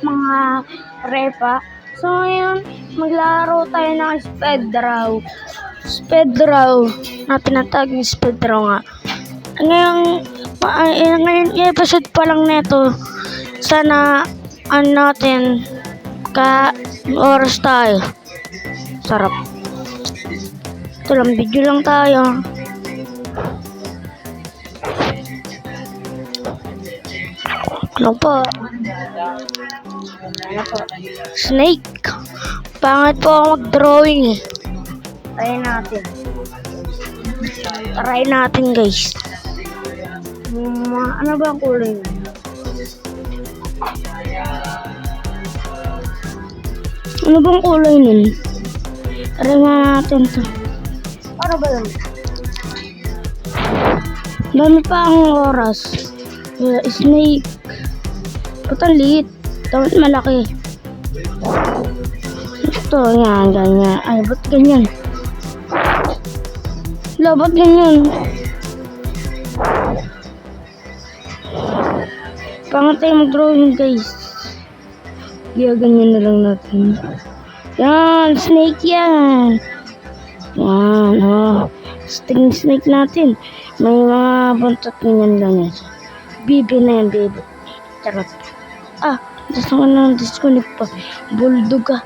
mga repa. So ngayon, maglaro tayo ng speed draw na tinatawag ng speed draw nga. Ngayon episode pa lang neto. Sana natin oras tayo. Sarap. Ito lang, video lang tayo. Ano po? Snake. Pangit po ako mag-drawing eh. Try natin guys. Ano ba ang kulay? Ano bang kulay nun? Try natin to. Para ba yun? Dami pa ang oras. Snake. Putang liit. Dapat malaki. Ito, yan, ganyan. Ay, ba't ganyan? Ba't ganyan? Pangat tayo mag-drawing guys. Kaya ganyan na lang natin. Yan, snake yan. Yan, snake natin. May mga buntot ganyan. Bibi na yan, bibi. Charot. Gusto ko na disconnect pa. Bulldog ka.